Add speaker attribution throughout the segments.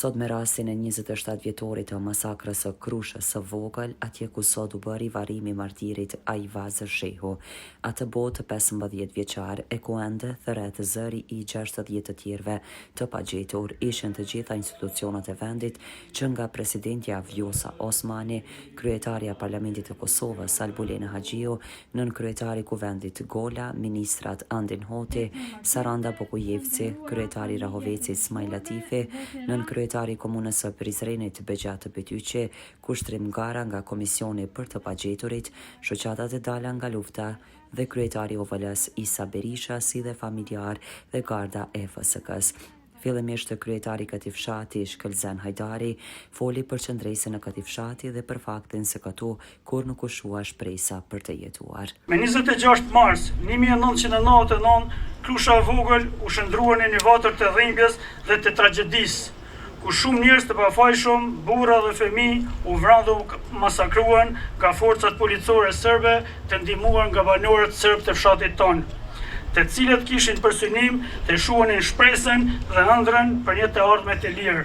Speaker 1: Sot me rastin e 27 vjetorit të masakrës së Krushës së Vogël, atje ku sot u bëri varrimi i martirit Ajvaz Shehu, atë botë 15 vjeçar e ku ende thërret zëri i 60 të tjerëve të pagjetur ishin të gjitha institucionet e vendit, që nga presidentja Vjosa Osmani, kryetarja Parlamentit të Kosovës Albulena Haxhiu, nën kryetari i Kuvendit Gola, ministrat Andin Hoti, Saranda Bokujevci, kryetari Rahoveci Ismail Latifi, nën kryetari i komunës së Prizrenit Bexhat Betyqi, Kushtrim Gara nga Komisioni për të pagjeturit, shoqatat e dala nga lufta dhe kryetari i OVL-s Isa Berisha, si dhe familjar dhe garda e FSK-s. Fillimisht kryetari i këtij fshati Shkëlzen Hajdari foli për qëndresën e këtij fshati dhe për faktin se këtu kur nuk u shua shpresa për të jetuar.
Speaker 2: Me 26 mars 1999, Krusha e Vogël u shndrua në një vatër të dhimbjes dhe të tragjedisë, ku shumë njerëz të pafajshëm, burra dhe fëmijë u vranë dhe u masakruan nga forcat policore serbe, të ndihmuar nga banorët serb të fshatit tonë, të cilët kishin për synim të shuanin shpresën dhe ëndrrën për një të ardhme të lirë.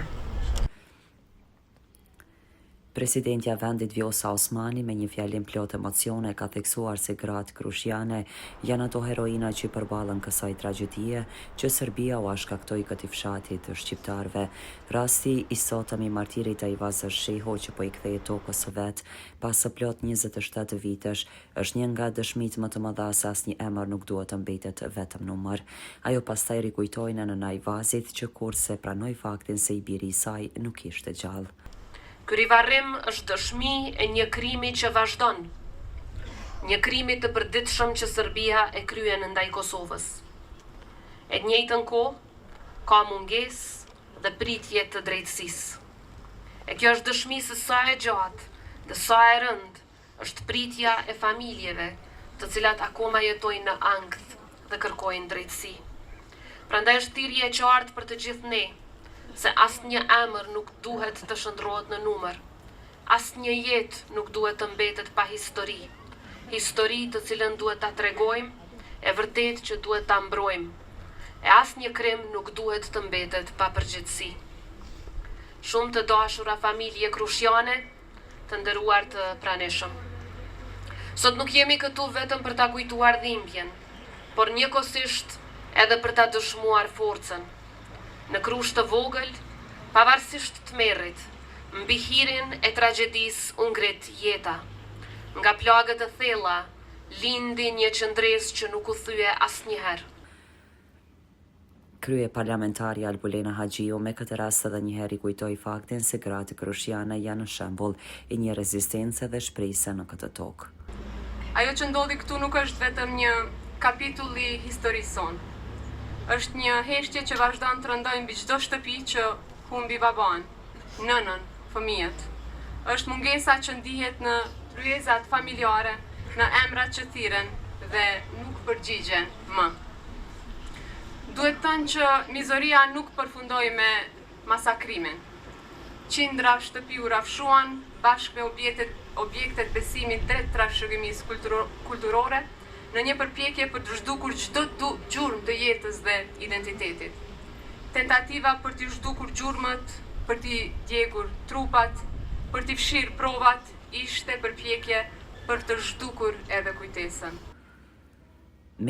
Speaker 1: Presidentja vendit Vjosa Osmani me një fjalim plot emocione ka theksuar se gratë krushiane janë ato heroina që përballën kësaj tragjedie që Serbia u shkaktoi këtij fshati të shqiptarëve. Rasti i sotëm i martirit Ajvaz Shehu që po i kthehej tokës së vet pas së plot 27 vitesh është një nga dëshmitë më të mëdha se asnjë emër nuk duhet të mbetet vetëm numër. Ajo pastaj rikujtoi nënën Ajvazit që kurse pranoi faktin se i biri i saj nuk ishte gjallë.
Speaker 3: Ky rivarrim është dëshmi e një krimi që vazhdon, një krimi të përditshëm që Serbia e kryen ndaj Kosovës. E njëjtën kohë ka mungesë dhe pritje të drejtësisë. E kjo është dëshmi se sa e gjatë dhe sa e rëndë është pritja e familjeve, të cilat akoma jetojnë në ankth dhe kërkojnë drejtësi. Prandaj është thirrje e qartë për të gjithë ne, se asnjë emër nuk duhet të shndrohet në numër, asnjë jetë nuk duhet të mbetet pa histori, histori të cilën duhet ta tregojmë, e vërtet që duhet ta mbrojmë, e asnjë krim nuk duhet të mbetet pa përgjegjësi. Shumë të dashura familje krushiane, të nderuar të pranishëm. Sot nuk jemi këtu vetëm për ta kujtuar dhimbjen, por njëkohësisht edhe për ta dëshmuar forcën. Në Krushë të Vogël, pavarësisht të merrit, mbi hirin e tragjedisë u ngrit jeta. Nga plagët e thella, lindi një qëndresë që nuk u thye asnjëherë.
Speaker 1: Krye parlamentari Albulena Haxhiu me këtë rast edhe një herë kujtoi faktin se gratë krushiane janë shembull i një rezistence dhe shprese në këtë tokë.
Speaker 4: Ajo që ndodhi këtu nuk është vetëm një kapitull i historisë sonë. Është një heshtje që vazhdon të rëndojë mbi çdo shtëpi që humbi baban, nënën, fëmijët. Është mungesa që ndihet në ryezat familjare, në emrat që thirren dhe nuk përgjigjen më. Duhet thënë që mizoria nuk përfundoi me masakrimin. Qindra shtëpi u rafshuan bashkë me objektet besimit drejt trashëgimisë kulturore, në një përpjekje për të zhdukur çdo gjurmë të jetës dhe identitetit. Tentativa për të zhdukur gjurmët, për të djegur trupat, për të fshirë provat, ishte përpjekje për të zhdukur edhe kujtesën.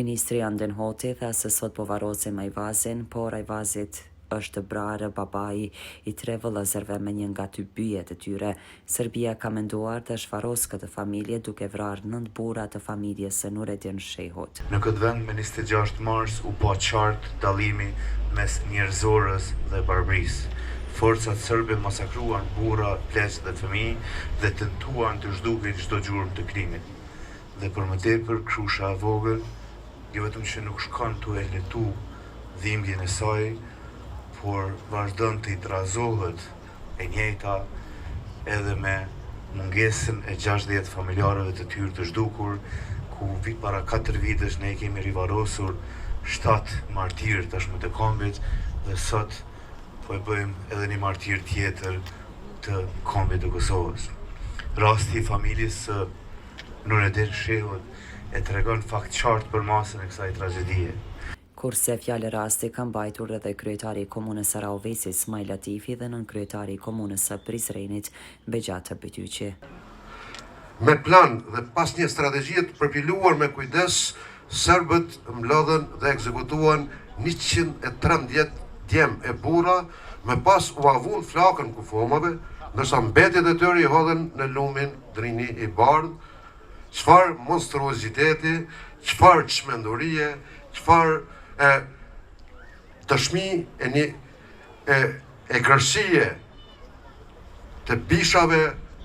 Speaker 1: Ministri Andin Hoti tha se sot po varrosim Ajvazin, por Ajvazit është brarë babai i 3 vëllezërve me një nga ty byjet e tyre. Serbia ka menduar të shfaros këtë familje duke vrarë 9 burra të familjes së Nurettin Shehut.
Speaker 5: Në këtë vend me 26 mars u pa qartë dallimi mes njerëzorës dhe barbrisë. Forcat serbe masakruan burra, pleq dhe fëmijë dhe tentuan të zhdukin çdo gjurmë të krimit. Dhe për më tepër Krusha e Vogël, jo vetëm që nuk shkon tu e letu dhimbjen e saj, por vazhdon të i trazohet e njëjta edhe me mungesën e 60 familjarëve të tyre të zhdukur, ku para 4 vitesh ne kemi rivarosur 7 martirë tashmë të kombit dhe sot po e bëjmë edhe një martir tjetër të kombit të Kosovës. Rasti i familjes së Nurettin Shehut e tregon fakt qartë për masën e kësaj tragjedie.
Speaker 1: Kurse fjalë rasti kanë mbajtur edhe kryetari i komunës së Raovesit Ismail Latifi dhe nën kryetari i komunës së Prizrenit Bexhata Bytyqi.
Speaker 6: Me plan dhe pas një strategjie të përpiluar me kujdes, serbët mlodhen dhe ekzekutuan 113 djem e burra, me pas u avun flakën kufomave, ndërsa mbetjet e tyre i hodhen në lumin Drini i Bardh. Çfarë monstruoziteti, çfarë çmendurie, çfarë dëshmi e kërësie të bishave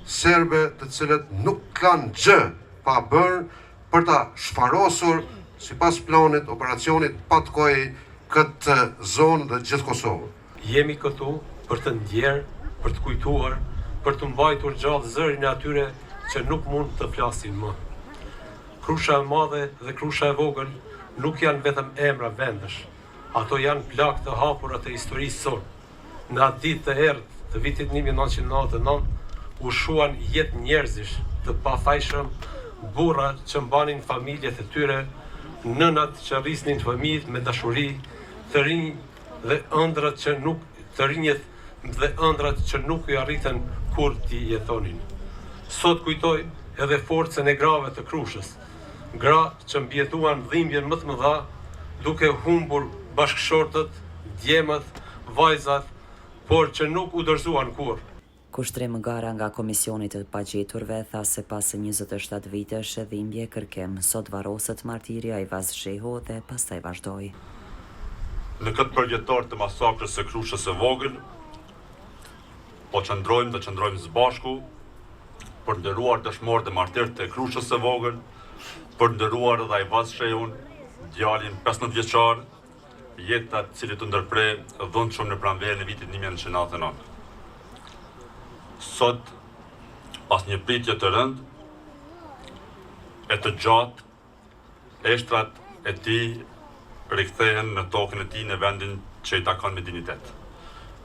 Speaker 6: serbe të cilët nuk kanë gjë pa bërë për ta shfarosur sipas planit operacionit Patkoj këtë zonë dhe gjithë Kosovën.
Speaker 7: Jemi këtu për të ndjerë, për të kujtuar, për të mbajtur gjallë zërin e atyre që nuk mund të flasin më. Krusha e madhe dhe krusha e vogël nuk janë vetëm emra vendesh, ato janë plak të hapura të historisë sonë. Në atë ditë të errët të vitit 1999, u shuan jetë njerëzish të pafajshëm, burra që mbanin familjet e tyre, nënat që rrisnin fëmijët me dashuri, të rinjt dhe ëndrat që nuk i arritën kur t'i jetonin. Sot kujtoj edhe forcën e grave të Krushës, gra që mbjetuan dhimbjen më të mëdha, duke humbur bashkëshortët, djemët, vajzat, por që nuk u dorëzuan kurrë.
Speaker 1: Kushtrim gara nga Komisioni të Pagjeturve tha se pas 27 vitesh dhimbje kërkem, sot varoset martirja Ajvaz Shehu dhe pastaj vazhdoi.
Speaker 8: Në këtë përjetor të masakrës së Krushës së vogël, po qëndrojmë së bashku për ndëruar dëshmorët e martirët të Krushës së vogël, për ndëruar edhe Ajvaz Shehun, djalin 15 vjeçar, jeta të cilit të ndërprej dhëndshëm në pranverën e vitit 1999. Sot, pas një pritje të rënd, e të gjatë, eshtrat e tij rikthehen në tokën e tij në vendin që i takon me dignitet.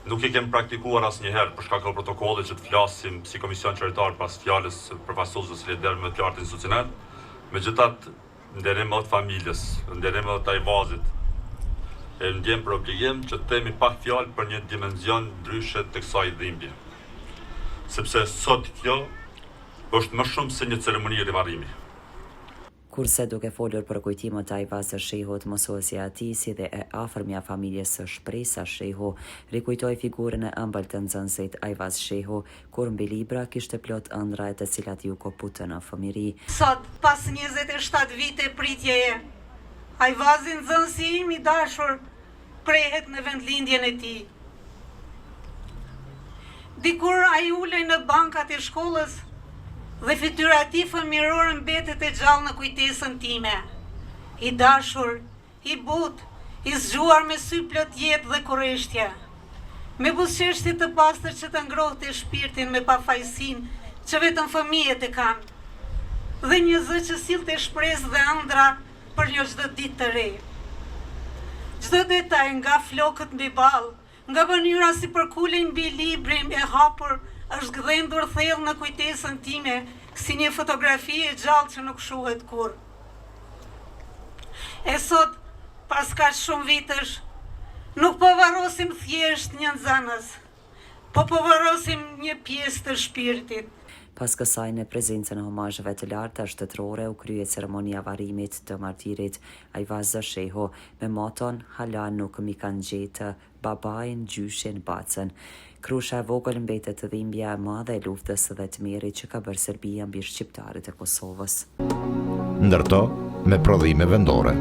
Speaker 8: Nuk i kem praktikuar asnjëherë për shkak të protokollit që të flasim si komision qytetar pas fjalës përfaqësuesës së lider me fjalë institucional, megjithatë nderim edhe familjes, nderim edhe Ajvazit. E ndjem për obligim që të themi pak fjalë për një dimension ndryshe të kësaj dhimbje. Sepse sot kjo është më shumë se një ceremoni rivarrimi.
Speaker 1: Kurse duke folur për kujtimet të Ajvaz Shehut, mësuesja e tij si dhe e afërmja familjes së Shpresa Shehu rikujtoi figurën e ëmbël të nxënësit Ajvaz Shehu, kur mbi libra kishte plot ëndra të cilat ju koputën në fëmijëri.
Speaker 9: Sot, pas 27 vite pritjeje, Ajvazi nxënësi im i dashur prehet në vendlindjen e tij. Dikur ai ulej në bankat e shkollës dhe fytyra e tij fëmijërore mbetet e gjallë në kujtesën time. I dashur, i butë, i zgjuar me sy plot jetë dhe kurreshtje. Me buzëqeshje të pastër që të ngrohte shpirtin me pafajësinë që vetëm fëmijët e kanë. Dhe një zë që sillte shpresë dhe ëndra për një çdo ditë të re. Çdo detaj nga flokët mbi ballë, nga mënyra si përkulen mbi librin e hapur, është gdhendur thellë në kujtesën time si një fotografi e gjallë që nuk shuhet kurrë. E sot, pas kaq shumë vitesh, nuk po varrosim thjesht një nxënës, po varrosim një pjesë të shpirtit.
Speaker 1: Pas kësaj në prezencën e homazheve të larta shtetërore u krye ceremonia varimit të martirit Ajvaz Shehu me moton hala nuk mi kanë gjetë babain, gjyshin, bacën. Krusha e vogël mbetet të dhimbja e madhe e luftës dhe të mirit që ka bërë Serbia mbi shqiptarët e Kosovës.
Speaker 10: Ndërto me prodhime vendore.